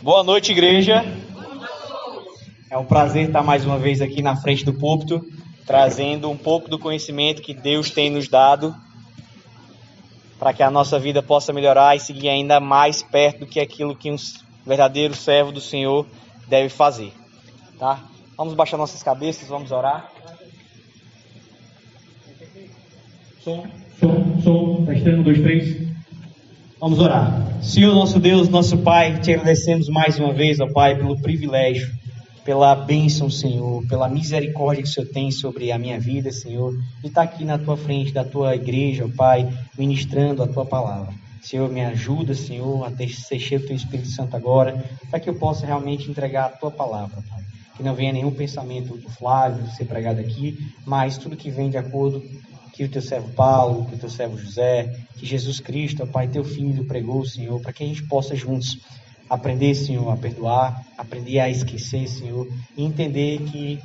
Boa noite, igreja. É um prazer estar mais uma vez aqui na frente do púlpito, trazendo um pouco do conhecimento que Deus tem nos dado para que a nossa vida possa melhorar e seguir ainda mais perto do que aquilo que um verdadeiro servo do Senhor deve fazer, tá? Vamos baixar nossas cabeças, vamos orar. Som, testando, 1, 2, 3. Vamos orar. Senhor, nosso Deus, nosso Pai, te agradecemos mais uma vez, ó Pai, pelo privilégio, pela bênção, Senhor, pela misericórdia que o Senhor tem sobre a minha vida, Senhor, de estar aqui na tua frente, da tua igreja, ó Pai, ministrando a tua palavra. Senhor, me ajuda, Senhor, a ser cheio do teu Espírito Santo agora, para que eu possa realmente entregar a tua palavra, Pai. Que não venha nenhum pensamento do Flávio ser pregado aqui, mas tudo que vem de acordo que o teu servo Paulo, que o teu servo José, que Jesus Cristo, ó Pai, teu Filho, pregou, Senhor, para que a gente possa juntos aprender, Senhor, a perdoar, aprender a esquecer, Senhor, e entender que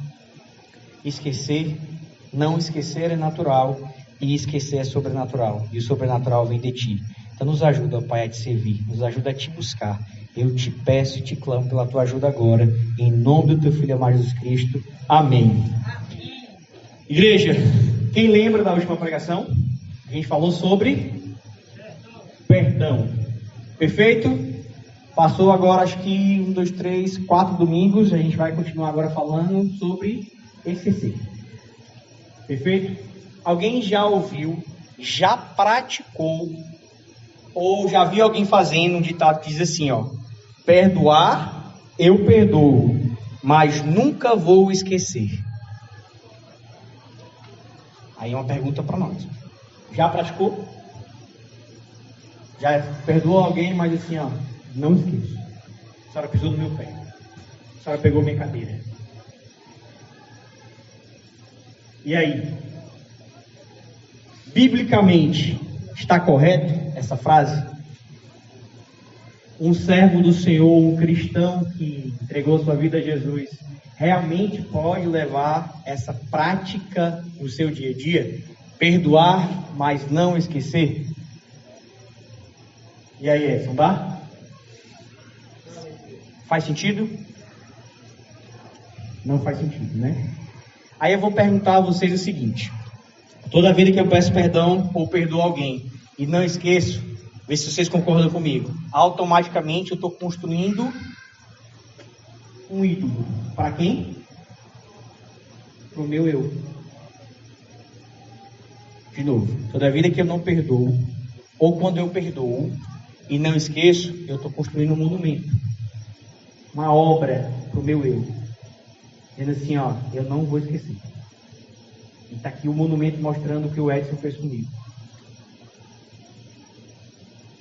não esquecer é natural e esquecer é sobrenatural, e o sobrenatural vem de Ti. Então nos ajuda, ó Pai, a Te servir, nos ajuda a Te buscar. Eu te peço e te clamo pela Tua ajuda agora, em nome do Teu Filho amado Jesus Cristo. Amém. Igreja, quem lembra da última pregação? A gente falou sobre perdão. Perfeito? Passou agora, acho que 1, 2, 3, 4 domingos. A gente vai continuar agora falando sobre esquecer. Perfeito? Alguém já ouviu, já praticou, ou já viu alguém fazendo um ditado que diz assim, ó: perdoar, eu perdoo, mas nunca vou esquecer. Aí é uma pergunta para nós. Já praticou? Já perdoou alguém, mas assim, ó, não esqueço. A senhora pisou no meu pé. A senhora pegou minha cadeira. E aí? Biblicamente, está correto essa frase? Um servo do Senhor, um cristão que entregou sua vida a Jesus, realmente pode levar essa prática no seu dia a dia? Perdoar, mas não esquecer? E aí, Edson, dá? Faz sentido? Não faz sentido, né? Aí eu vou perguntar a vocês o seguinte: toda vida que eu peço perdão ou perdoo alguém e não esqueço, vê se vocês concordam comigo, automaticamente eu estou construindo um ídolo. Para quem? Para o meu eu. De novo, toda vida que eu não perdoo, ou quando eu perdoo e não esqueço, eu estou construindo um monumento, uma obra para o meu eu, dizendo assim, ó, eu não vou esquecer. E está aqui o monumento mostrando o que o Edson fez comigo.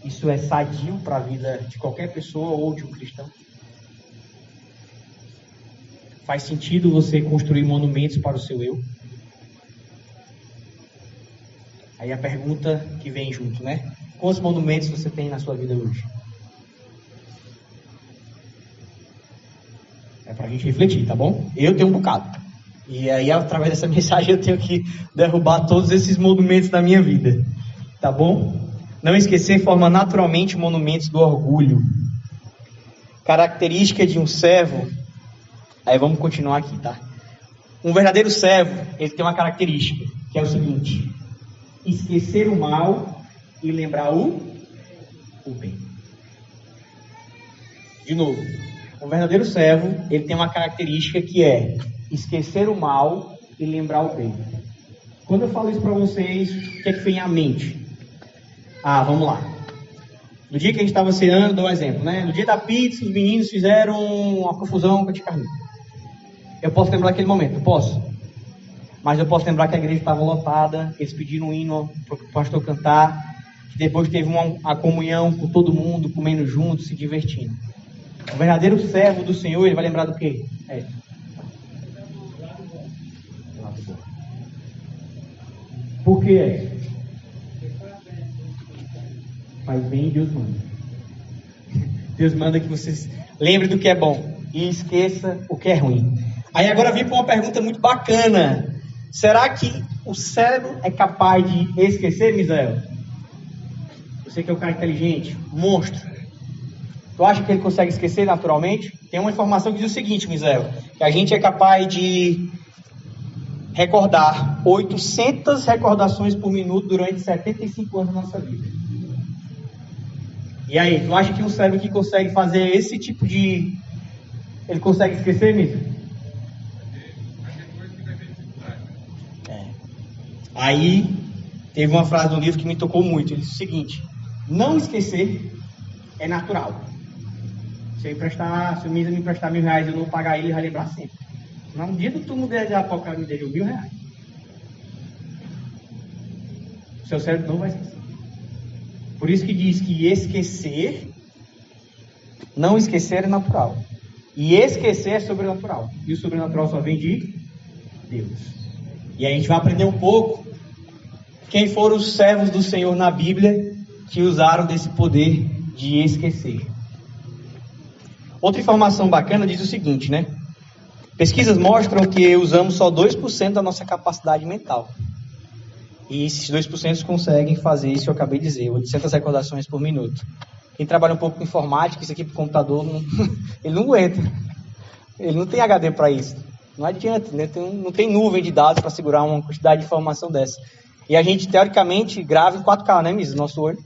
Isso é sadio para a vida de qualquer pessoa ou de um cristão? Faz sentido você construir monumentos para o seu eu? Aí a pergunta que vem junto, né? Quantos monumentos você tem na sua vida hoje? É pra gente refletir, tá bom? Eu tenho um bocado. E aí, através dessa mensagem, eu tenho que derrubar todos esses monumentos da minha vida. Tá bom? Não esquecer forma naturalmente monumentos do orgulho. Característica de um servo. Aí vamos continuar aqui, tá? Um verdadeiro servo, ele tem uma característica, que é o seguinte: esquecer o mal e lembrar o bem. De novo, um verdadeiro servo, ele tem uma característica que é esquecer o mal e lembrar o bem. Quando eu falo isso para vocês, o que é que vem à mente? Vamos lá. No dia que a gente estava ceando, dou um exemplo, né? No dia da pizza, os meninos fizeram uma confusão com a tia Carminha. Eu posso lembrar aquele momento, eu posso. Mas eu posso lembrar que a igreja estava lotada, eles pediram um hino para o pastor cantar, que depois teve a comunhão com todo mundo, comendo junto, se divertindo. O verdadeiro servo do Senhor, ele vai lembrar do quê? Por quê? Mas bem, Deus manda. Deus manda que vocês lembrem do que é bom e esqueça o que é ruim. Aí agora vem para uma pergunta muito bacana. Será que o cérebro é capaz de esquecer, Misael? Você que é um cara inteligente, monstro. Tu acha que ele consegue esquecer naturalmente? Tem uma informação que diz o seguinte, Misael, que a gente é capaz de recordar 800 recordações por minuto durante 75 anos da nossa vida. E aí, tu acha que um cérebro que consegue fazer esse tipo de... Ele consegue esquecer, Misa? Aí, teve uma frase no livro que me tocou muito. Ele disse o seguinte: não esquecer é natural. Se o Misa me emprestar R$1.000 e eu não pagar ele vai lembrar sempre. No dia do túmulo de Apocalipse, me deu R$1.000. O seu cérebro não vai esquecer. Por isso que diz que esquecer, não esquecer é natural. E esquecer é sobrenatural. E o sobrenatural só vem de Deus. E aí a gente vai aprender um pouco quem foram os servos do Senhor na Bíblia que usaram desse poder de esquecer. Outra informação bacana diz o seguinte, né? Pesquisas mostram que usamos só 2% da nossa capacidade mental. E esses 2% conseguem fazer isso que eu acabei de dizer, 800 recordações por minuto. Quem trabalha um pouco com informática, isso aqui para o computador, ele não aguenta. Ele não tem HD para isso. Não adianta, né? Não tem nuvem de dados para segurar uma quantidade de informação dessa. E a gente, teoricamente, grava em 4K, né, Misa? Nosso olho.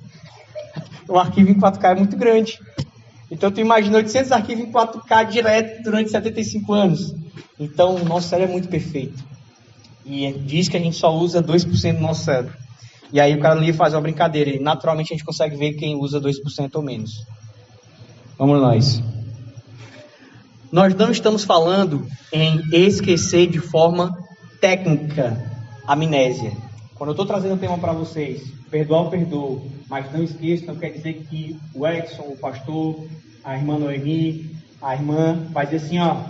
Um arquivo em 4K é muito grande. Então, tu imagina 800 arquivos em 4K direto durante 75 anos. Então, o nosso cérebro é muito perfeito. E diz que a gente só usa 2% do nosso cérebro. E aí o cara ali faz uma brincadeira. E naturalmente a gente consegue ver quem usa 2% ou menos. Vamos nós. Nós não estamos falando em esquecer de forma técnica, amnésia. Quando eu estou trazendo um tema para vocês, perdoar eu perdoo, mas não esqueça, não quer dizer que o Edson, o pastor, a irmã Noemi, a irmã vai dizer assim, ó,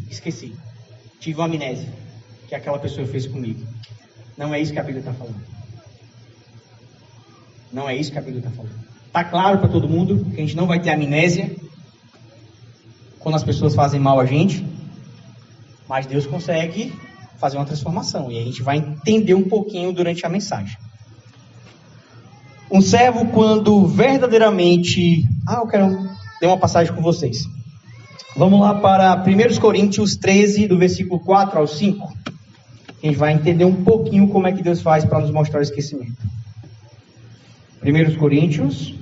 esqueci, tive uma amnésia, que aquela pessoa fez comigo. Não é isso que a Bíblia está falando. Não é isso que a Bíblia está falando. Está claro para todo mundo que a gente não vai ter amnésia quando as pessoas fazem mal a gente, mas Deus consegue fazer uma transformação, e a gente vai entender um pouquinho durante a mensagem. Um servo, quando verdadeiramente... eu quero ler uma passagem com vocês. Vamos lá para 1 Coríntios 13, do versículo 4 ao 5. A gente vai entender um pouquinho como é que Deus faz para nos mostrar o esquecimento. 1 Coríntios...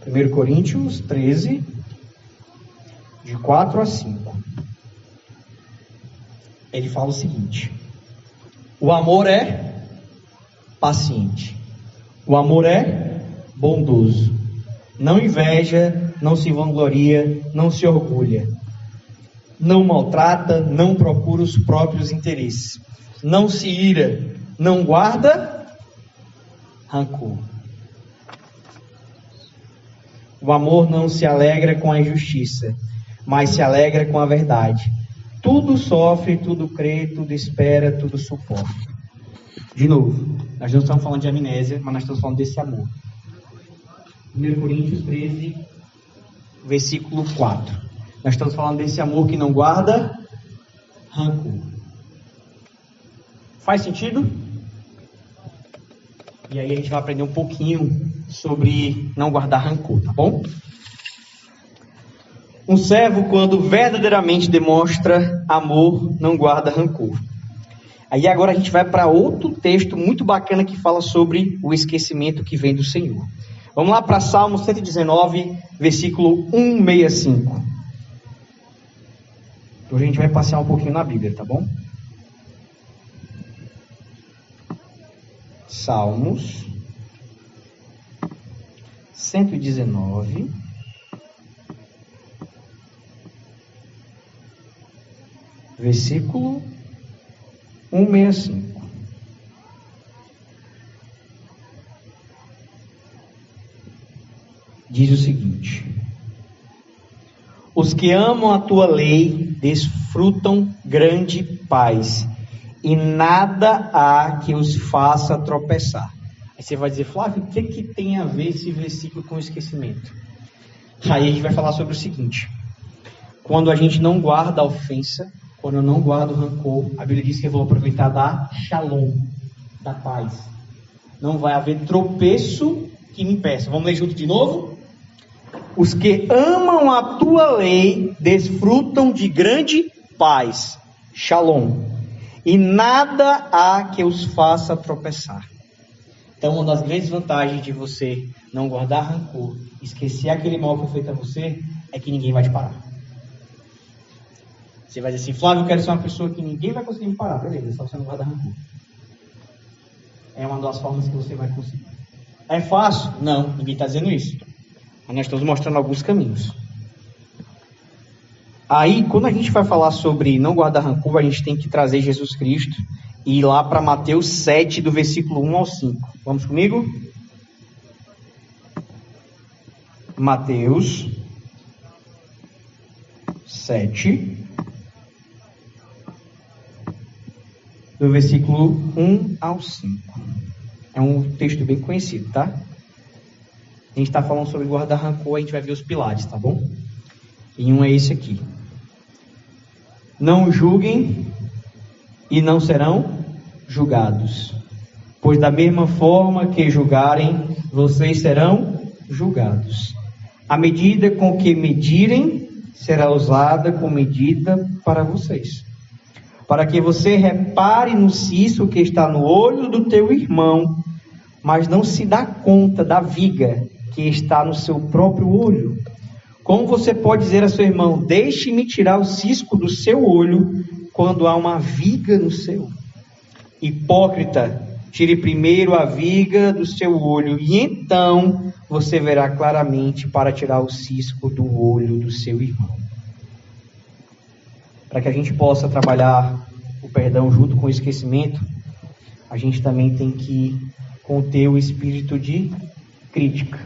1 Coríntios 13, de 4 a 5. Ele fala o seguinte: o amor é paciente, o amor é bondoso, não inveja, não se vangloria, não se orgulha, não maltrata, não procura os próprios interesses, não se ira, não guarda rancor. O amor não se alegra com a injustiça, mas se alegra com a verdade. Tudo sofre, tudo crê, tudo espera, tudo suporta. De novo, nós não estamos falando de amnésia, mas nós estamos falando desse amor. 1 Coríntios 13, versículo 4. Nós estamos falando desse amor que não guarda rancor. Faz sentido? E aí a gente vai aprender um pouquinho sobre não guardar rancor, tá bom? Um servo, quando verdadeiramente demonstra amor, não guarda rancor. Aí agora a gente vai para outro texto muito bacana que fala sobre o esquecimento que vem do Senhor. Vamos lá para Salmo 119, versículo 165. Hoje a gente vai passear um pouquinho na Bíblia, tá bom? Salmos 119, versículo 165. Diz o seguinte: os que amam a tua lei desfrutam grande paz, e nada há que os faça tropeçar. Aí você vai dizer, Flávio, o que tem a ver esse versículo com o esquecimento? Aí a gente vai falar sobre o seguinte: quando a gente não guarda a ofensa, quando eu não guardo rancor, a Bíblia diz que eu vou aproveitar da shalom, da paz. Não vai haver tropeço que me impeça. Vamos ler junto de novo? Os que amam a tua lei desfrutam de grande paz, shalom, e nada há que os faça tropeçar. Então, uma das grandes vantagens de você não guardar rancor, esquecer aquele mal que foi feito a você, é que ninguém vai te parar. Você vai dizer assim, Flávio, eu quero ser uma pessoa que ninguém vai conseguir me parar. Beleza, só você não guarda rancor. É uma das formas que você vai conseguir. É fácil? Não, ninguém está dizendo isso. Mas nós estamos mostrando alguns caminhos. Aí, quando a gente vai falar sobre não guardar rancor, a gente tem que trazer Jesus Cristo e ir lá para Mateus 7, do versículo 1 ao 5. Vamos comigo? Mateus 7, do versículo 1 ao 5. É um texto bem conhecido, tá? A gente está falando sobre guardar rancor, a gente vai ver os pilares, tá bom? E um é esse aqui. Não julguem e não serão julgados, pois da mesma forma que julgarem, vocês serão julgados. A medida com que medirem será usada como medida para vocês. Para que você repare no cisco que está no olho do teu irmão, mas não se dá conta da viga que está no seu próprio olho. Como você pode dizer a seu irmão, deixe-me tirar o cisco do seu olho, quando há uma viga no seu? Hipócrita, tire primeiro a viga do seu olho, e então você verá claramente para tirar o cisco do olho do seu irmão. Para que a gente possa trabalhar o perdão junto com o esquecimento, a gente também tem que conter o espírito de crítica.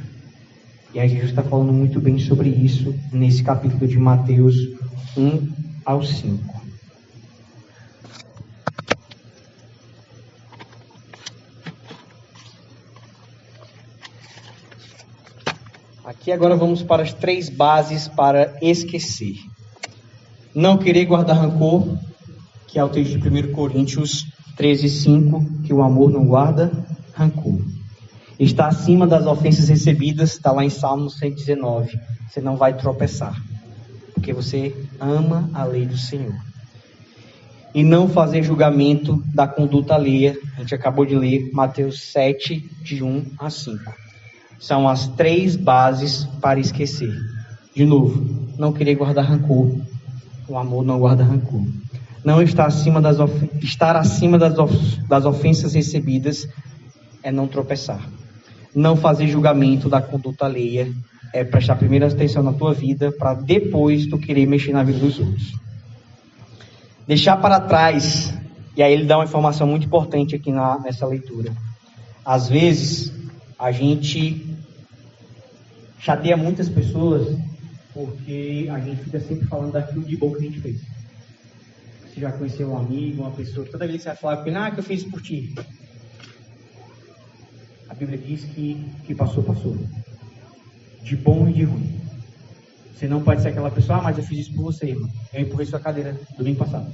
E a gente está falando muito bem sobre isso nesse capítulo de Mateus 1 ao 5. Aqui agora vamos para as 3 bases para esquecer. Não querer guardar rancor, que é o texto de 1 Coríntios 13:5, que o amor não guarda rancor. Está acima das ofensas recebidas, está lá em Salmo 119. Você não vai tropeçar, porque você ama a lei do Senhor. E não fazer julgamento da conduta alheia. A gente acabou de ler Mateus 7, de 1 a 5. São as 3 bases para esquecer. De novo, não querer guardar rancor. O amor não guarda rancor. Não estar acima estar acima das ofensas recebidas é não tropeçar. Não fazer julgamento da conduta alheia é prestar primeiro atenção na tua vida para depois tu querer mexer na vida dos outros. Deixar para trás, e aí ele dá uma informação muito importante aqui nessa leitura. Às vezes, a gente chateia muitas pessoas porque a gente fica sempre falando daquilo de bom que a gente fez. Você já conheceu um amigo, uma pessoa, toda vez que você vai falar com ele, que eu fiz isso por ti. A Bíblia diz que passou. De bom e de ruim. Você não pode ser aquela pessoa, mas eu fiz isso por você, irmão. Eu empurrei sua cadeira domingo passado.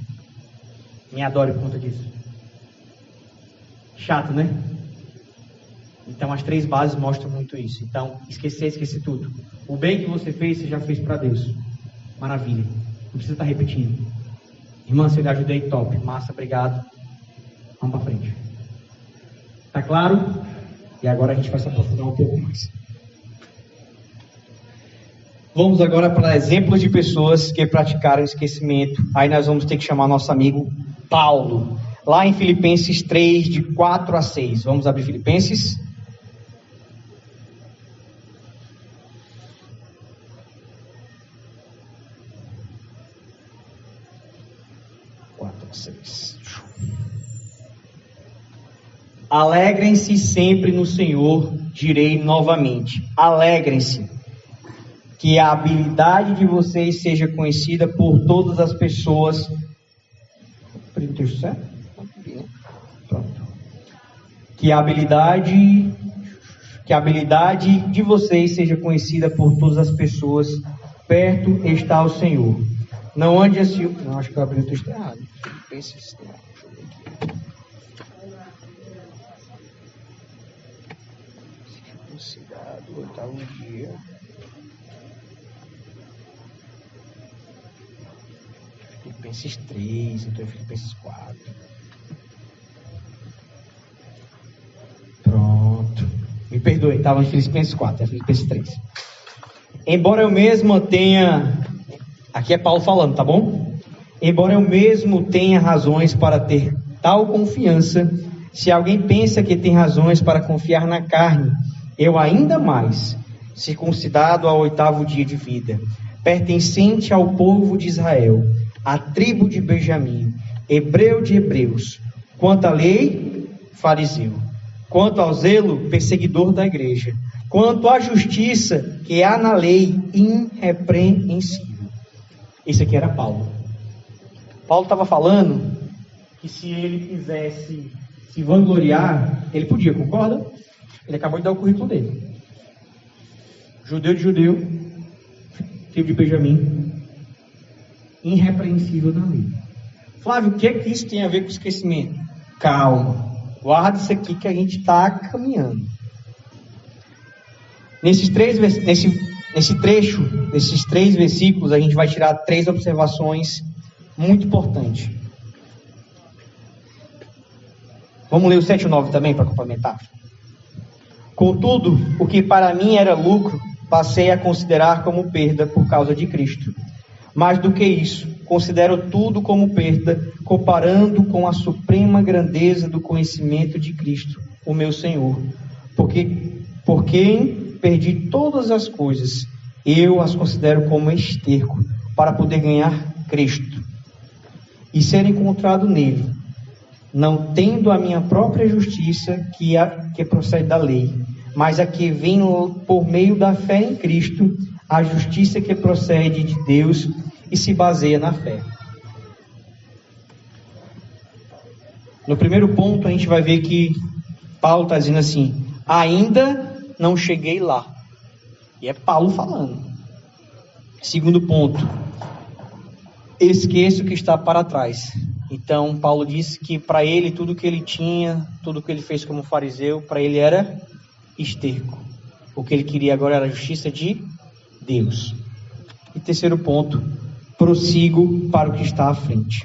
Me adore por conta disso. Chato, né? Então as 3 bases mostram muito isso. Então, esquecer tudo. O bem que você fez, você já fez para Deus. Maravilha. Não precisa estar repetindo. Irmã, se eu lhe ajudei, top. Massa, obrigado. Vamos para frente. Tá claro? E agora a gente vai se aprofundar um pouco mais. Vamos agora para exemplos de pessoas que praticaram esquecimento. Aí nós vamos ter que chamar nosso amigo Paulo. Lá em Filipenses 3, de 4 a 6. Vamos abrir Filipenses. Alegrem-se sempre no Senhor, direi novamente. Alegrem-se. Que a habilidade de vocês seja conhecida por todas as pessoas. O texto certo? Pronto. Que a habilidade de vocês seja conhecida por todas as pessoas. Perto está o Senhor. Não ande assim. Não, acho que eu abri o texto errado. Filipenses, não, deixa eu ver aqui. Circuncidado, oitavo dia. Filipenses 3, então é Filipenses 4. Pronto. Me perdoe, estava em Filipenses 4, é Filipenses 3. Embora eu mesmo tenha... Aqui é Paulo falando, tá bom? Embora eu mesmo tenha razões para ter tal confiança, se alguém pensa que tem razões para confiar na carne, eu ainda mais, circuncidado ao oitavo dia de vida, pertencente ao povo de Israel, à tribo de Benjamim, hebreu de hebreus, quanto à lei, fariseu, quanto ao zelo, perseguidor da igreja, quanto à justiça que há na lei, irrepreensível. Esse aqui era Paulo. Paulo estava falando que se ele quisesse se vangloriar, ele podia, concorda? Ele acabou de dar o currículo dele. Judeu de judeu, tribo de Benjamim, irrepreensível na lei. Flávio, o que é que isso tem a ver com esquecimento? Calma, guarda isso aqui que a gente está caminhando. Nesse trecho, nesses 3 versículos, a gente vai tirar 3 observações muito importantes. Vamos ler o 7 e o 9 também para complementar. Contudo, o que para mim era lucro, passei a considerar como perda por causa de Cristo. Mais do que isso, considero tudo como perda, comparando com a suprema grandeza do conhecimento de Cristo, o meu Senhor. Por quem perdi todas as coisas, eu as considero como esterco, para poder ganhar Cristo e ser encontrado nele, não tendo a minha própria justiça que procede da lei, mas a que vem por meio da fé em Cristo, a justiça que procede de Deus e se baseia na fé. No primeiro ponto, a gente vai ver que Paulo está dizendo assim: ainda não cheguei lá. E é Paulo falando. Segundo ponto, esqueço o que está para trás. Então, Paulo disse que para ele, tudo que ele tinha, tudo que ele fez como fariseu, para ele era esterco. O que ele queria agora era a justiça de Deus. E terceiro ponto, prossigo para o que está à frente.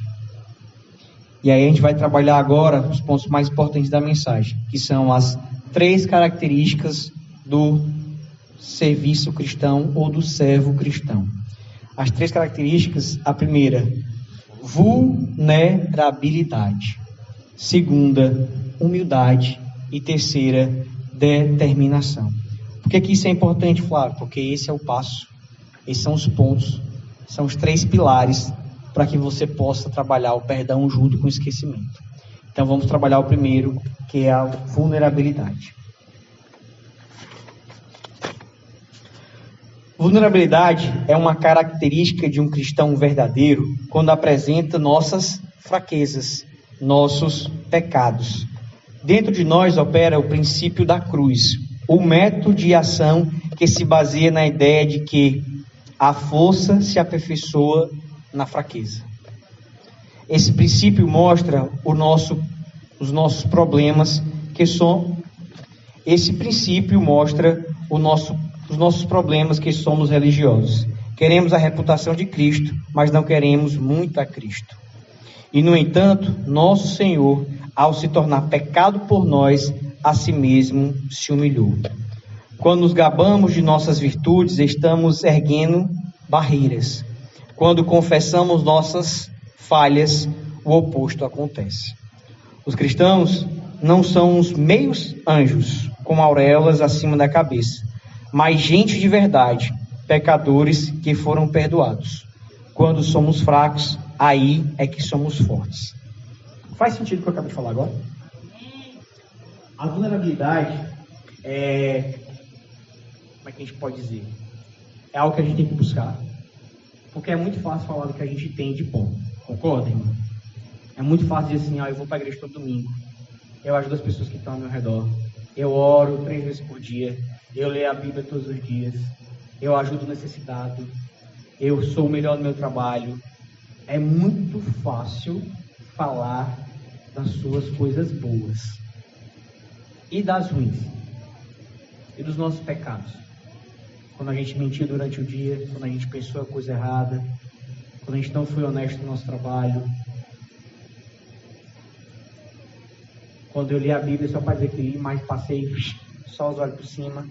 E aí a gente vai trabalhar agora os pontos mais importantes da mensagem, que são as 3 características do serviço cristão ou do servo cristão. As 3 características, a primeira, vulnerabilidade. Segunda, humildade. E terceira, determinação. Por que isso é importante, Flávio? Porque esse é o passo, esses são os pontos, são os 3 pilares para que você possa trabalhar o perdão junto com o esquecimento. Então vamos trabalhar o primeiro, que é a vulnerabilidade. Vulnerabilidade é uma característica de um cristão verdadeiro quando apresenta nossas fraquezas, nossos pecados. Dentro de nós opera o princípio da cruz, o método de ação que se baseia na ideia de que a força se aperfeiçoa na fraqueza. Esse princípio mostra os nossos problemas, esse princípio mostra os nossos problemas, que somos religiosos. Queremos a reputação de Cristo, mas não queremos muito a Cristo. E, no entanto, nosso Senhor, ao se tornar pecado por nós, a si mesmo se humilhou. Quando nos gabamos de nossas virtudes, estamos erguendo barreiras. Quando confessamos nossas falhas, o oposto acontece. Os cristãos não são os meios anjos, com auréolas acima da cabeça, mas gente de verdade, pecadores que foram perdoados. Quando somos fracos, aí é que somos fortes. Faz sentido o que eu acabei de falar agora? A vulnerabilidade é... Como é que a gente pode dizer? É algo que a gente tem que buscar. Porque é muito fácil falar do que a gente tem de bom. Concorda, irmão? É muito fácil dizer assim, eu vou para a igreja todo domingo. Eu ajudo as pessoas que estão ao meu redor. Eu oro 3 vezes por dia. Eu leio a Bíblia todos os dias. Eu ajudo o necessitado. Eu sou o melhor no meu trabalho. É muito fácil falar das suas coisas boas e das ruins e dos nossos pecados. Quando a gente mentiu durante o dia, quando a gente pensou a coisa errada, quando a gente não foi honesto no nosso trabalho, quando eu li a Bíblia só para dizer que li, mas passei só os olhos por cima.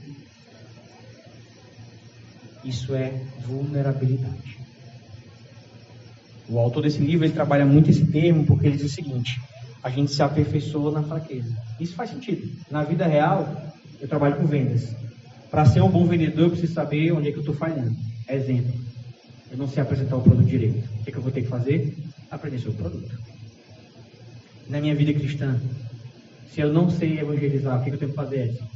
Isso é vulnerabilidade. O autor desse livro, ele trabalha muito esse termo, porque ele diz o seguinte: a gente se aperfeiçoa na fraqueza. Isso faz sentido. Na vida real, eu trabalho com vendas. Para ser um bom vendedor, eu preciso saber onde é que eu estou falhando. Exemplo, eu não sei apresentar o produto direito. O que eu vou ter que fazer? Aprender sobre o produto. Na minha vida cristã, se eu não sei evangelizar, o que eu tenho que fazer, Edson?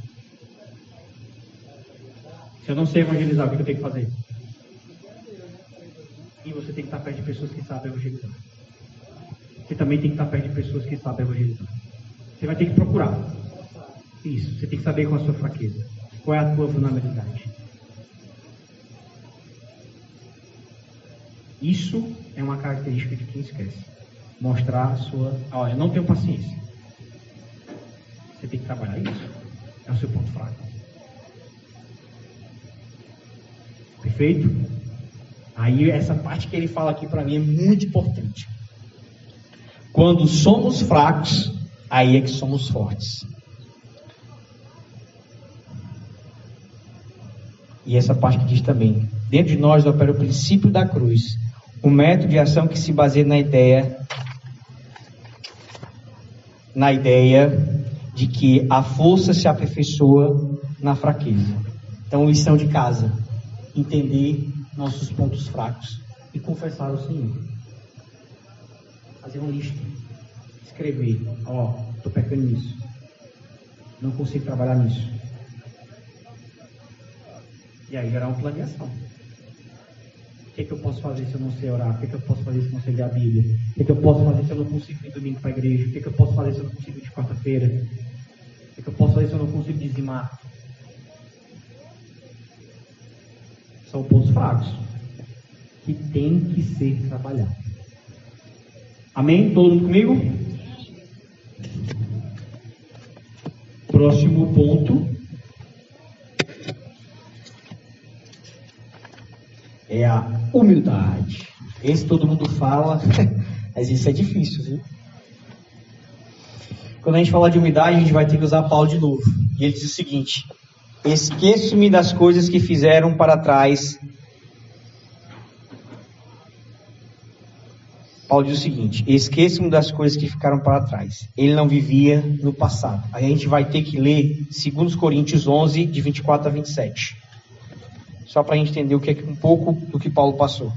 Se eu não sei evangelizar, o que eu tenho que fazer? E você tem que estar perto de pessoas que sabem evangelizar. Você também tem que estar perto de pessoas que sabem evangelizar. Você vai ter que procurar. Isso, você tem que saber qual é a sua fraqueza. Qual é a tua vulnerabilidade. Isso é uma característica de quem esquece. Mostrar a sua... Olha, eu não tenho paciência. Você tem que trabalhar isso. É o seu ponto fraco. Perfeito? Aí essa parte que ele fala aqui para mim é muito importante. Quando somos fracos, aí é que somos fortes. E essa parte que diz também: dentro de nós opera o princípio da cruz, um método de ação que se baseia na ideia de que a força se aperfeiçoa na fraqueza. Então, lição de casa: entender nossos pontos fracos e confessar ao Senhor. Fazer uma lista, escrever: estou pecando nisso, não consigo trabalhar nisso. E aí gerar um plano de ação. O que eu posso fazer se eu não sei orar? O que eu posso fazer se eu não sei ler a Bíblia? O que eu posso fazer se eu não consigo ir domingo para a igreja? O que eu posso fazer se eu não consigo ir de quarta-feira? O que eu posso fazer se eu não consigo dizimar? São pontos fracos que tem que ser trabalhados. Amém? Todo mundo comigo? Próximo ponto é a humildade. Esse todo mundo fala, mas isso é difícil, viu? Quando a gente fala de humildade, a gente vai ter que usar Paulo de novo. E ele diz o seguinte: esqueço-me das coisas que fizeram para trás. Paulo diz o seguinte: esqueço-me das coisas que ficaram para trás. Ele não vivia no passado. Aí a gente vai ter que ler 2 Coríntios 11, de 24 a 27. Só para a gente entender o que é um pouco do que Paulo passou.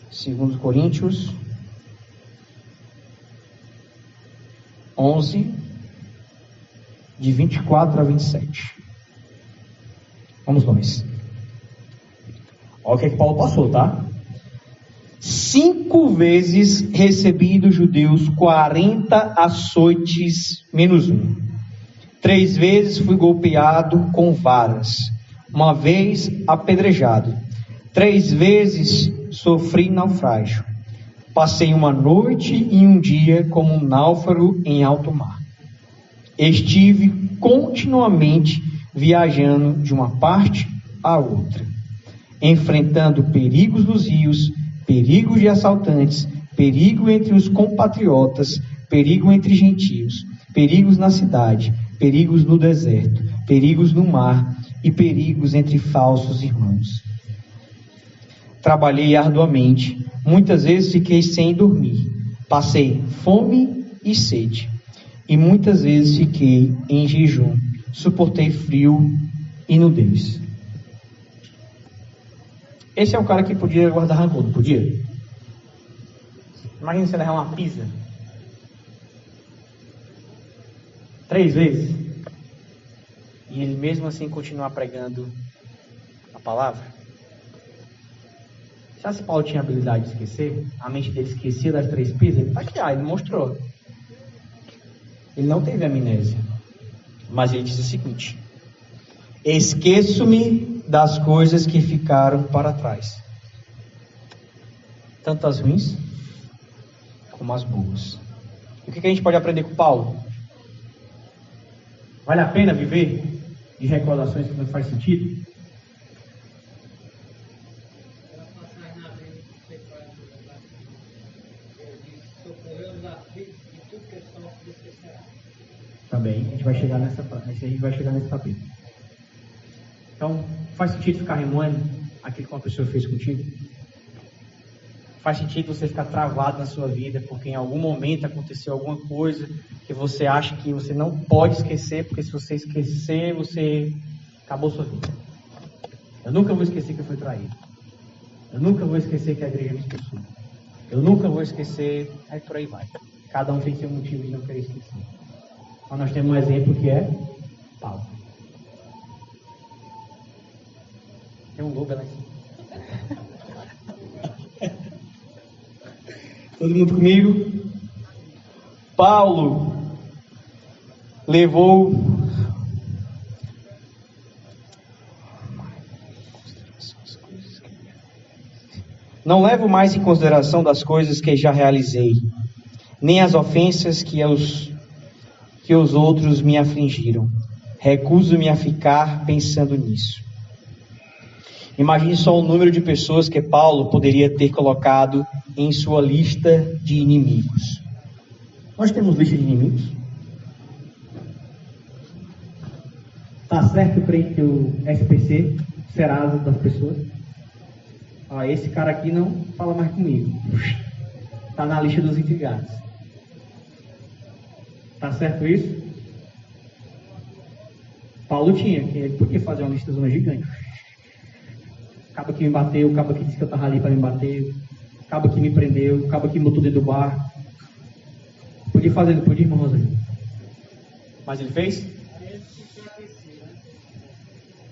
2 Coríntios 11, de 24 a 27. Vamos nós. Olha o que é que Paulo passou, tá? 5 vezes recebi dos judeus 40 açoites menos 1. 3 vezes fui golpeado com varas. 1 vez apedrejado. 3 vezes sofri naufrágio. Passei 1 noite e 1 dia como um náufrago em alto mar. Estive continuamente viajando de uma parte a outra, enfrentando perigos nos rios, perigos de assaltantes, perigo entre os compatriotas, perigo entre gentios, perigos na cidade, perigos no deserto, perigos no mar e perigos entre falsos irmãos. Trabalhei arduamente, muitas vezes fiquei sem dormir, passei fome e sede, e muitas vezes fiquei em jejum, suportei frio e nudez. Esse é o cara que podia guardar rancor, não podia? Imagina você levar uma pizza 3 vezes e ele mesmo assim continuar pregando a palavra. Já se Paulo tinha a habilidade de esquecer, a mente dele esquecia das 3 pizzas, ele tá aqui, ele mostrou. Ele não teve amnésia, mas ele diz o seguinte: esqueço-me das coisas que ficaram para trás. tanto as ruins como as boas. E o que a gente pode aprender com Paulo? Vale a pena viver de recordações que não faz sentido? Também, a gente vai chegar nesse capítulo. Então, faz sentido ficar remoendo aquilo que uma pessoa fez contigo? Faz sentido você ficar travado na sua vida porque em algum momento aconteceu alguma coisa que você acha que você não pode esquecer, porque se você esquecer, você acabou sua vida. Eu nunca vou esquecer que eu fui traído. Eu nunca vou esquecer que a igreja me esqueceu. Eu nunca vou esquecer, aí por aí vai. Cada um tem seu motivo de não querer esquecer. Então nós temos um exemplo que é Paulo. Tem um lobo lá em cima. Todo mundo comigo? Paulo levou Não levo mais em consideração das coisas que já realizei, nem as ofensas que os outros me afligiram. Recuso-me a ficar pensando nisso. Imagine só o número de pessoas que Paulo poderia ter colocado em sua lista de inimigos. Nós temos lista de inimigos? Está certo que o SPC, Serasa das pessoas? Esse cara aqui não fala mais comigo. Está na lista dos intrigados. Está certo isso? Paulo tinha, que ele podia fazer uma lista zona gigante. Acaba que me bateu, acaba que disse que eu estava ali para me bater, acaba que me prendeu, acaba que me botou dentro do bar. Podia fazer, não podia, irmão Rosane? Mas ele fez?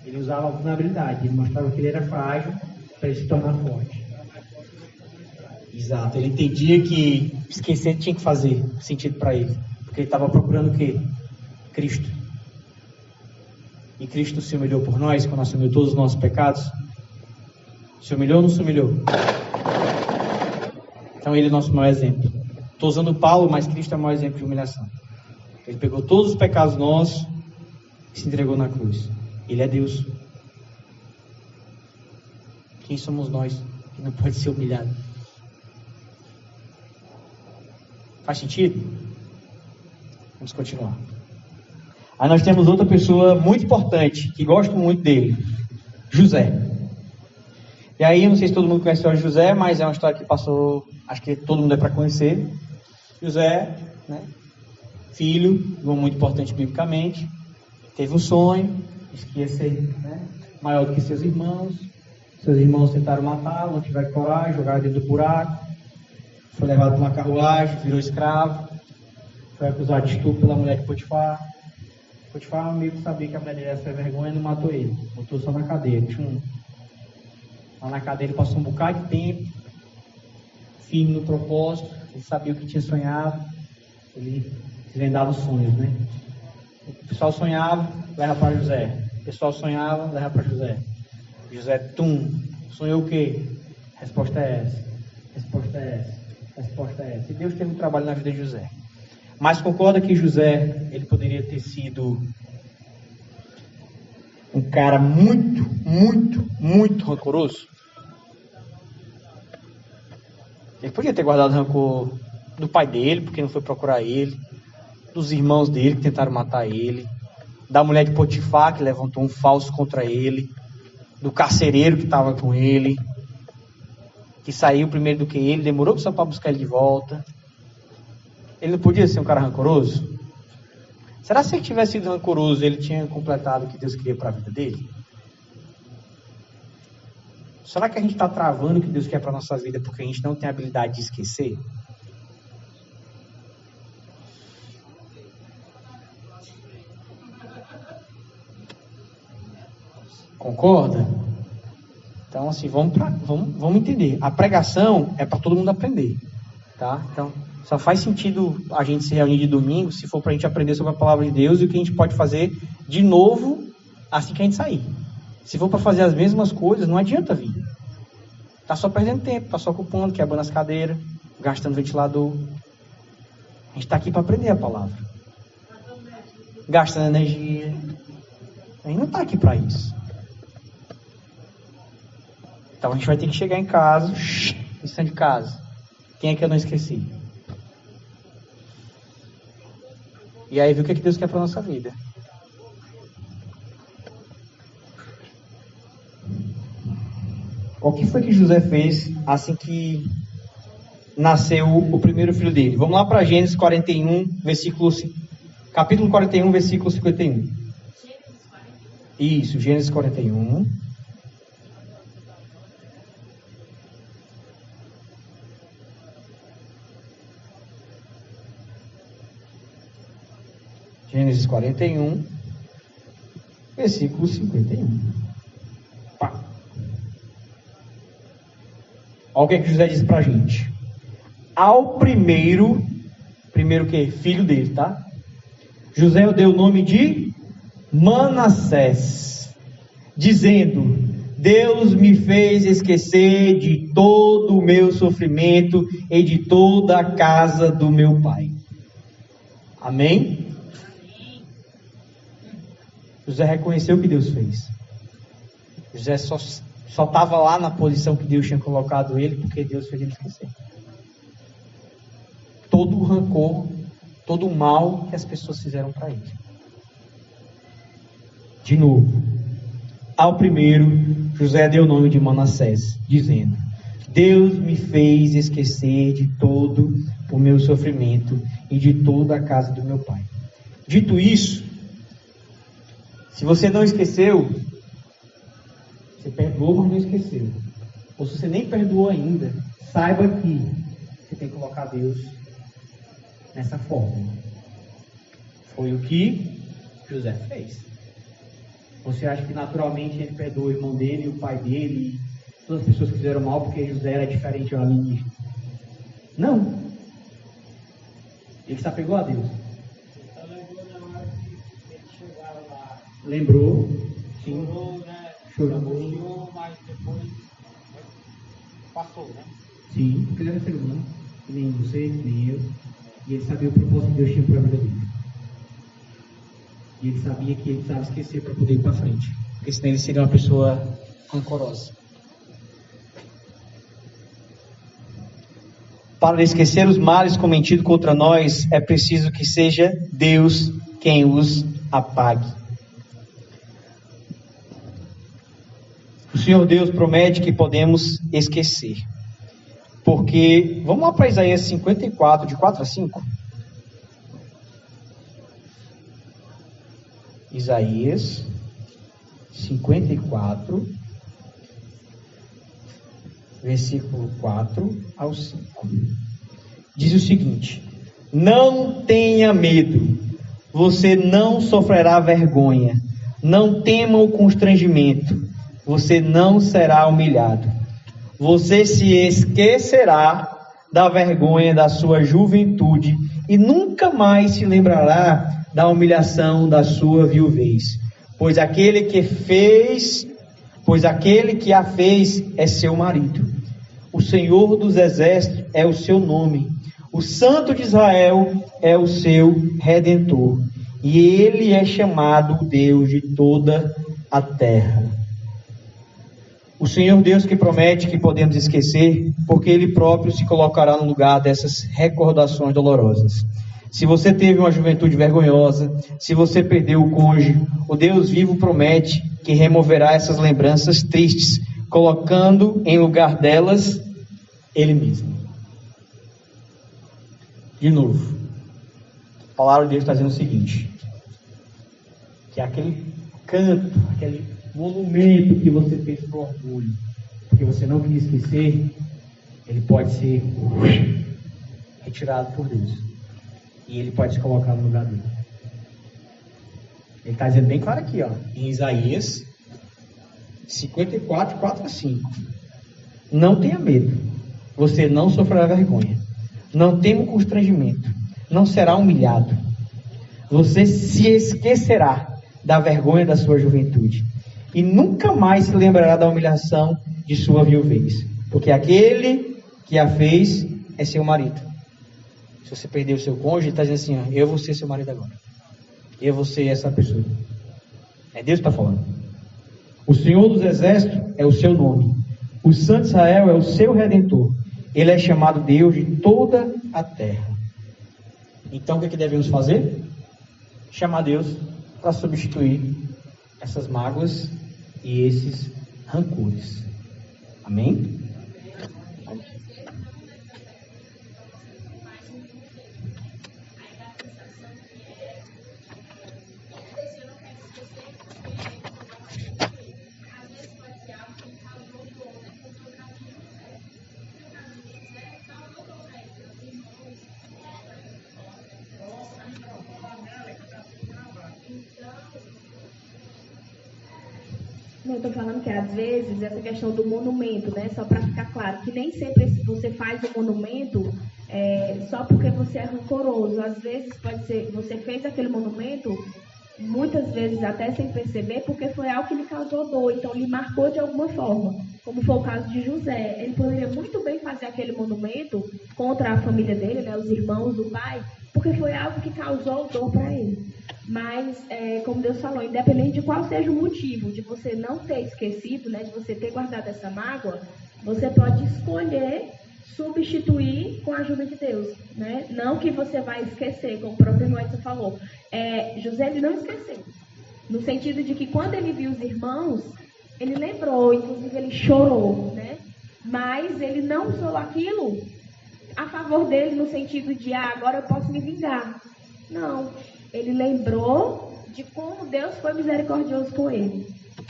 Ele usava a vulnerabilidade, ele mostrava que ele era frágil para ele se tornar forte. Exato, ele entendia que esquecer tinha que fazer sentido para ele, porque ele estava procurando o quê? Cristo. E Cristo se humilhou por nós, quando assumiu todos os nossos pecados. Se humilhou ou não se humilhou? Então ele é nosso maior exemplo. Estou usando Paulo, mas Cristo é o maior exemplo de humilhação. Ele pegou todos os pecados nossos e se entregou na cruz. Ele é Deus. Quem somos nós que não pode ser humilhado? Faz sentido? Vamos continuar. Aí nós temos outra pessoa muito importante, que gosto muito dele, José. E aí, eu não sei se todo mundo conhece a história de José, mas é uma história que passou, acho que todo mundo é para conhecer. José, né, filho, muito importante biblicamente, teve um sonho, disse que ia ser, né, maior do que seus irmãos. Seus irmãos tentaram matá-lo, não tiveram coragem, jogaram dentro do buraco. Foi levado para uma carruagem, virou escravo. Foi acusado de estupro pela mulher de Potifar. Potifar meio que sabia que a mulher dele ia ser vergonha e não matou ele. Botou só na cadeia. Lá na cadeia ele passou um bocado de tempo, firme no propósito. Ele sabia o que tinha sonhado. Ele desvendava os sonhos, né? O pessoal sonhava, leva para José. O pessoal sonhava, leva para José. José, sonhou o quê? Resposta é essa. Resposta é essa. Resposta é essa. E Deus teve um trabalho na vida de José. Mas concorda que José, ele poderia ter sido um cara muito, muito, muito rancoroso? Ele podia ter guardado rancor do pai dele, porque não foi procurar ele, dos irmãos dele que tentaram matar ele, da mulher de Potifar que levantou um falso contra ele, do carcereiro que estava com ele, que saiu primeiro do que ele, demorou só para buscar ele de volta. Ele não podia ser um cara rancoroso? Será que se ele tivesse sido rancoroso, ele tinha completado o que Deus queria para a vida dele? Será que a gente está travando o que Deus quer para a nossa vida porque a gente não tem a habilidade de esquecer? Concorda? Então, assim, vamos entender. A pregação é para todo mundo aprender, tá? Então, só faz sentido a gente se reunir de domingo se for para a gente aprender sobre a palavra de Deus e o que a gente pode fazer de novo assim que a gente sair. Se for para fazer as mesmas coisas, não adianta vir. Está só perdendo tempo, está só ocupando, quebrando as cadeiras, gastando ventilador. A gente está aqui para aprender a palavra. Gastando energia. A gente não está aqui para isso. Então a gente vai ter que chegar em casa, lição de casa. Quem é que eu não esqueci? E aí ver o que Deus quer para a nossa vida. O que foi que José fez assim que nasceu o primeiro filho dele? Vamos lá para Gênesis 41, capítulo 41, versículo 51. Isso, Gênesis 41. Gênesis 41, versículo 51. Pá. Olha o que José diz pra gente. Ao primeiro que? Filho dele, tá? José deu o nome de Manassés, dizendo: Deus me fez esquecer de todo o meu sofrimento e de toda a casa do meu pai. Amém? José reconheceu o que Deus fez. José só estava lá na posição que Deus tinha colocado ele, porque Deus fez ele esquecer. Todo o rancor, todo o mal que as pessoas fizeram para ele. De novo, ao primeiro, José deu o nome de Manassés, dizendo: Deus me fez esquecer de todo o meu sofrimento e de toda a casa do meu pai. Dito isso, se você não esqueceu, você perdoou, mas não esqueceu. Ou se você nem perdoou ainda, saiba que você tem que colocar Deus nessa forma. Foi o que José fez. Você acha que naturalmente ele perdoou o irmão dele, o pai dele, todas as pessoas que fizeram mal porque José era diferente ao alienígena? Não. Ele se apegou a Deus. Lembrou, sim. Chorou, né? Chorou, mas depois passou, né? Sim, porque ele era ser humano, nem você, nem eu. E ele sabia o propósito que Deus tinha para a vida dele. E ele sabia que ele precisava esquecer para poder ir para frente. Porque senão ele seria uma pessoa rancorosa. Para esquecer os males cometidos contra nós, é preciso que seja Deus quem os apague. O Senhor Deus promete que podemos esquecer. Porque, vamos lá para Isaías 54, de 4 a 5. Isaías 54, versículo 4 ao 5. Diz o seguinte: Não tenha medo, você não sofrerá vergonha. Não tema o constrangimento, você não será humilhado. Você se esquecerá da vergonha da sua juventude e nunca mais se lembrará da humilhação da sua viuvez. Pois aquele que a fez é seu marido. O Senhor dos exércitos é o seu nome. O Santo de Israel é o seu Redentor. E ele é chamado o Deus de toda a terra. O Senhor Deus que promete que podemos esquecer, porque Ele próprio se colocará no lugar dessas recordações dolorosas. Se você teve uma juventude vergonhosa, se você perdeu o cônjuge, o Deus vivo promete que removerá essas lembranças tristes, colocando em lugar delas Ele mesmo. De novo, a palavra de Deus está dizendo o seguinte: que aquele canto, aquele monumento que você fez por orgulho, porque você não quis esquecer, ele pode ser retirado por Deus. E ele pode se colocar no lugar dele. Ele está dizendo bem claro aqui, ó, em Isaías 54, 4 a 5. Não tenha medo, você não sofrerá vergonha. Não tema o constrangimento, não será humilhado. Você se esquecerá da vergonha da sua juventude e nunca mais se lembrará da humilhação de sua viuvez. Porque aquele que a fez é seu marido. Se você perdeu o seu cônjuge, ele está dizendo assim, ó, eu vou ser seu marido agora. Eu vou ser essa pessoa. É Deus que está falando. O Senhor dos Exércitos é o seu nome. O Santo Israel é o seu Redentor. Ele é chamado Deus de toda a terra. Então o que devemos fazer? Chamar Deus para substituir essas mágoas e esses rancores. Amém? Eu estou falando que às vezes essa questão do monumento, né? Só para ficar claro, que nem sempre você faz o monumento só porque você é rancoroso. Às vezes pode ser, você fez aquele monumento, muitas vezes até sem perceber, porque foi algo que lhe causou dor, então lhe marcou de alguma forma. Como foi o caso de José. Ele poderia muito bem fazer aquele monumento contra a família dele, né? Os irmãos, o pai, porque foi algo que causou dor para ele. Mas, como Deus falou, independente de qual seja o motivo de você não ter esquecido, né, de você ter guardado essa mágoa, você pode escolher substituir com a ajuda de Deus, né? Não que você vai esquecer, como o próprio irmão falou. José, ele não esqueceu, no sentido de que quando ele viu os irmãos, ele lembrou, inclusive ele chorou, né? Mas ele não usou aquilo a favor dele, no sentido de, agora eu posso me vingar. Não. Ele lembrou de como Deus foi misericordioso com ele.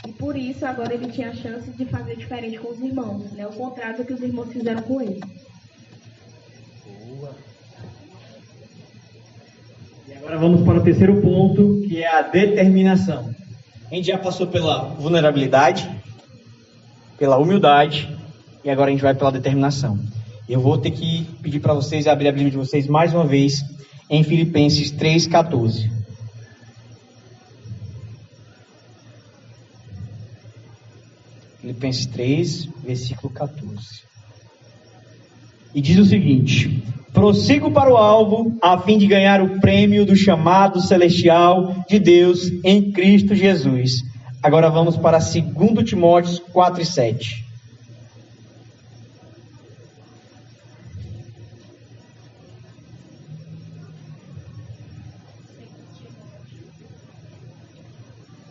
E por isso agora ele tinha a chance de fazer diferente com os irmãos, né? O contrário do que os irmãos fizeram com ele. Boa. E agora vamos para o terceiro ponto, que é a determinação. A gente já passou pela vulnerabilidade, pela humildade, e agora a gente vai pela determinação. Eu vou ter que pedir para vocês abrir a Bíblia de vocês mais uma vez, em Filipenses 3,14. Filipenses 3, versículo 14. E diz o seguinte: prossigo para o alvo, a fim de ganhar o prêmio do chamado celestial de Deus em Cristo Jesus. Agora vamos para 2 Timóteo 4 e 7.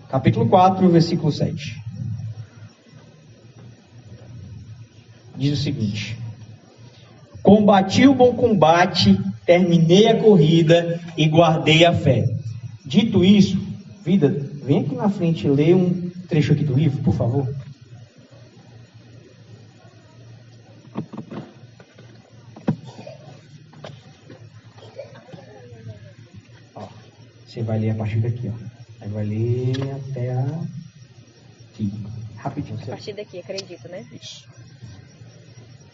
Capítulo 4, versículo 7. Diz o seguinte: combati o bom combate, terminei a corrida e guardei a fé. Dito isso, vida, vem aqui na frente e lê um trecho aqui do livro, por favor. Ó, você vai ler a partir daqui, ó. Aí vai ler até aqui. Rapidinho. A partir daqui, acredito, né? Isso.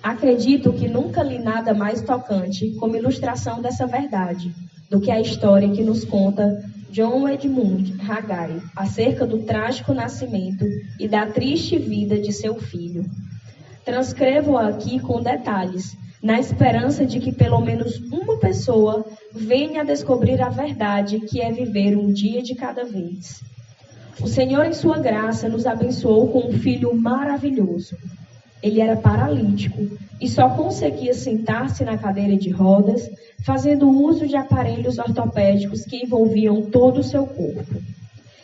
Acredito que nunca li nada mais tocante como ilustração dessa verdade do que a história que nos conta John Edmund Haggai acerca do trágico nascimento e da triste vida de seu filho. Transcrevo-a aqui com detalhes, na esperança de que pelo menos uma pessoa venha a descobrir a verdade que é viver um dia de cada vez. O Senhor, em sua graça, nos abençoou com um filho maravilhoso. Ele era paralítico e só conseguia sentar-se na cadeira de rodas, fazendo uso de aparelhos ortopédicos que envolviam todo o seu corpo.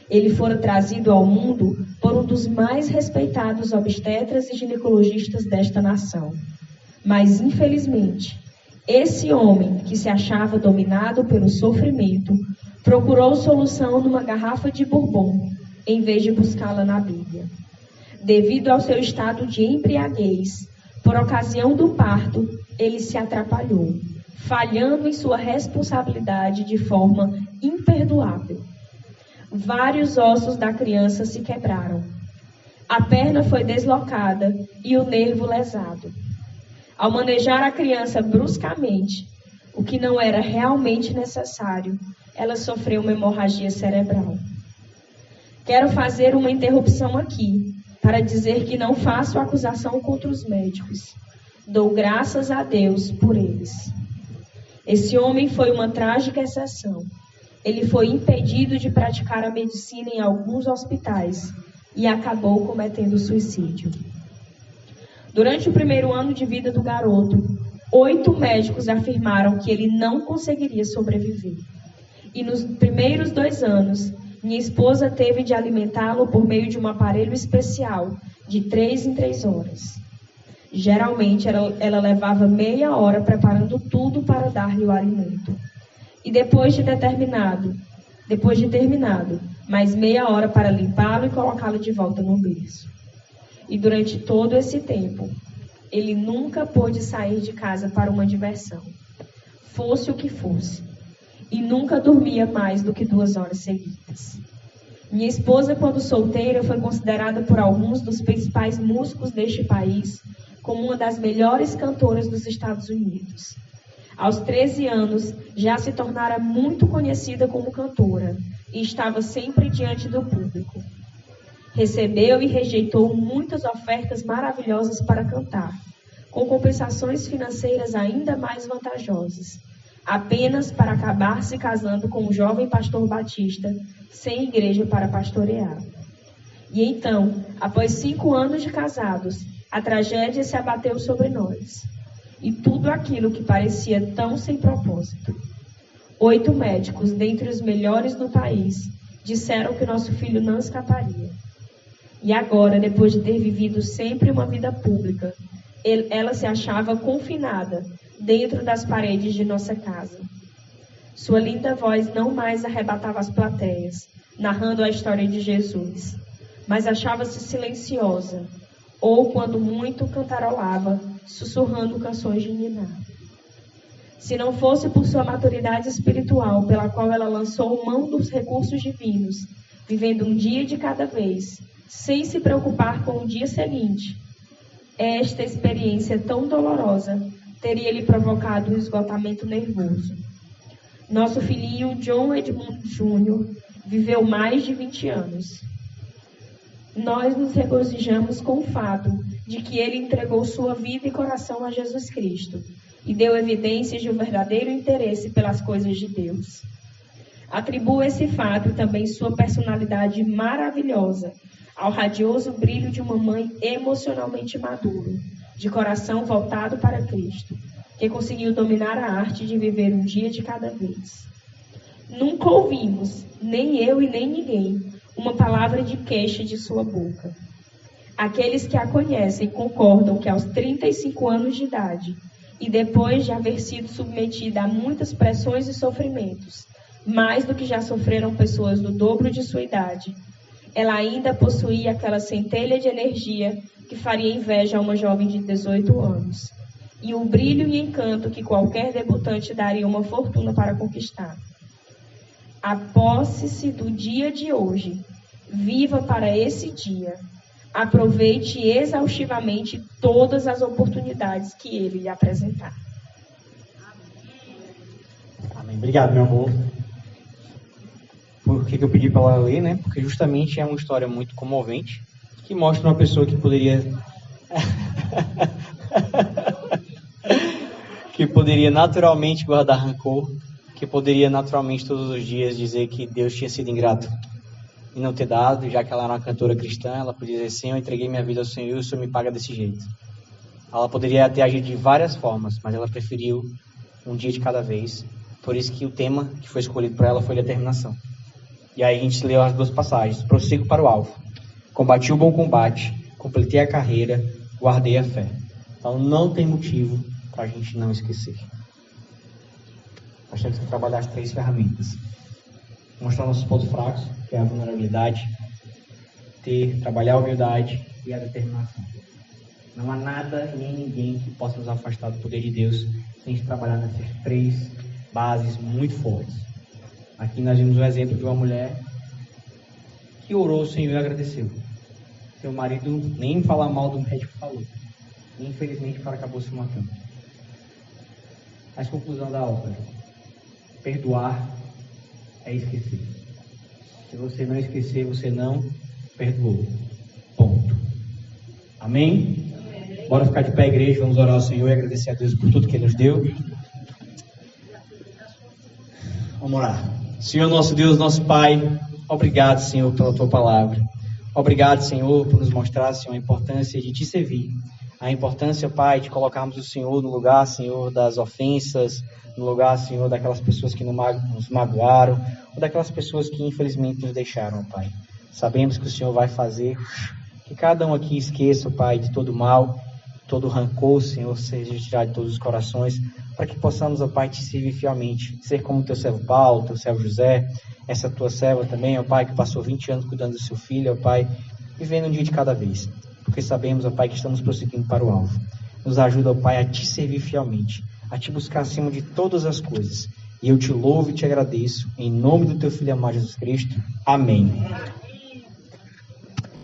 Ele fora trazido ao mundo por um dos mais respeitados obstetras e ginecologistas desta nação. Mas, infelizmente, esse homem, que se achava dominado pelo sofrimento, procurou solução numa garrafa de bourbon, em vez de buscá-la na Bíblia. Devido ao seu estado de embriaguez, por ocasião do parto, ele se atrapalhou, falhando em sua responsabilidade de forma imperdoável. Vários ossos da criança se quebraram. A perna foi deslocada e o nervo lesado. Ao manejar a criança bruscamente, o que não era realmente necessário, ela sofreu uma hemorragia cerebral. Quero fazer uma interrupção aqui para dizer que não faço acusação contra os médicos. Dou graças a Deus por eles. Esse homem foi uma trágica exceção. Ele foi impedido de praticar a medicina em alguns hospitais e acabou cometendo suicídio. Durante o primeiro ano de vida do garoto, 8 médicos afirmaram que ele não conseguiria sobreviver. E nos primeiros 2 anos, minha esposa teve de alimentá-lo por meio de um aparelho especial, de 3 em 3 horas. Geralmente, ela levava meia hora preparando tudo para dar-lhe o alimento. E depois de terminado, mais meia hora para limpá-lo e colocá-lo de volta no berço. E durante todo esse tempo, ele nunca pôde sair de casa para uma diversão, fosse o que fosse. E nunca dormia mais do que 2 horas seguidas. Minha esposa, quando solteira, foi considerada por alguns dos principais músicos deste país como uma das melhores cantoras dos Estados Unidos. Aos 13 anos, já se tornara muito conhecida como cantora e estava sempre diante do público. Recebeu e rejeitou muitas ofertas maravilhosas para cantar, com compensações financeiras ainda mais vantajosas, apenas para acabar se casando com um jovem pastor batista, sem igreja para pastorear. E então, após 5 anos de casados, a tragédia se abateu sobre nós. E tudo aquilo que parecia tão sem propósito. 8 médicos, dentre os melhores do país, disseram que nosso filho não escaparia. E agora, depois de ter vivido sempre uma vida pública, ela se achava confinada dentro das paredes de nossa casa. Sua linda voz não mais arrebatava as plateias, narrando a história de Jesus, mas achava-se silenciosa, ou, quando muito, cantarolava, sussurrando canções de ninar. Se não fosse por sua maturidade espiritual, pela qual ela lançou mão dos recursos divinos, vivendo um dia de cada vez, sem se preocupar com o dia seguinte, esta experiência tão dolorosa teria lhe provocado um esgotamento nervoso. Nosso filhinho John Edmund Jr. viveu mais de 20 anos. Nós nos regozijamos com o fato de que ele entregou sua vida e coração a Jesus Cristo e deu evidências de um verdadeiro interesse pelas coisas de Deus. Atribuo esse fato e também sua personalidade maravilhosa ao radioso brilho de uma mãe emocionalmente madura, de coração voltado para Cristo, que conseguiu dominar a arte de viver um dia de cada vez. Nunca ouvimos, nem eu e nem ninguém, uma palavra de queixa de sua boca. Aqueles que a conhecem concordam que aos 35 anos de idade, e depois de haver sido submetida a muitas pressões e sofrimentos, mais do que já sofreram pessoas do dobro de sua idade, ela ainda possuía aquela centelha de energia que faria inveja a uma jovem de 18 anos, e o brilho e encanto que qualquer debutante daria uma fortuna para conquistar. Aposse-se do dia de hoje, viva para esse dia, aproveite exaustivamente todas as oportunidades que ele lhe apresentar. Amém. Obrigado, meu amor. Por que eu pedi para ela ler, né? Porque justamente é uma história muito comovente, que mostra uma pessoa que poderia naturalmente guardar rancor, que poderia naturalmente todos os dias dizer que Deus tinha sido ingrato e não ter dado, já que ela era uma cantora cristã, ela podia dizer, Senhor, eu entreguei minha vida ao Senhor e o Senhor me paga desse jeito. Ela poderia ter agido de várias formas, mas ela preferiu um dia de cada vez. Por isso que o tema que foi escolhido para ela foi determinação. E aí a gente leu as 2 passagens. Prossigo para o alvo. Combati o bom combate, completei a carreira, guardei a fé. Então não tem motivo para a gente não esquecer. Nós temos que trabalhar as 3 ferramentas. Mostrar nossos pontos fracos, que é a vulnerabilidade, trabalhar a humildade e a determinação. Não há nada nem ninguém que possa nos afastar do poder de Deus sem trabalhar nessas 3 bases muito fortes. Aqui nós vimos um exemplo de uma mulher que orou ao Senhor e agradeceu. Seu marido nem falar mal do médico falou. E infelizmente o cara acabou se matando. Mas conclusão da obra: perdoar é esquecer. Se você não esquecer, você não perdoou. Ponto. Amém? Bora ficar de pé, igreja, vamos orar ao Senhor e agradecer a Deus por tudo que Ele nos deu. Vamos orar. Senhor, nosso Deus, nosso Pai, obrigado, Senhor, pela Tua palavra. Obrigado, Senhor, por nos mostrar, Senhor, a importância de Te servir. A importância, Pai, de colocarmos o Senhor no lugar, Senhor, das ofensas, no lugar, Senhor, daquelas pessoas que nos magoaram, ou daquelas pessoas que infelizmente nos deixaram, Pai. Sabemos que o Senhor vai fazer que cada um aqui esqueça, Pai, de todo mal, todo rancor, Senhor, seja tirado de todos os corações, para que possamos, ó Pai, Te servir fielmente, ser como Teu servo Paulo, Teu servo José, essa Tua serva também, ó Pai, que passou 20 anos cuidando do seu filho, ó Pai, vivendo um dia de cada vez, porque sabemos, ó Pai, que estamos prosseguindo para o alvo. Nos ajuda, ó Pai, a Te servir fielmente, a Te buscar acima de todas as coisas. E eu Te louvo e Te agradeço, em nome do Teu Filho amado Jesus Cristo. Amém.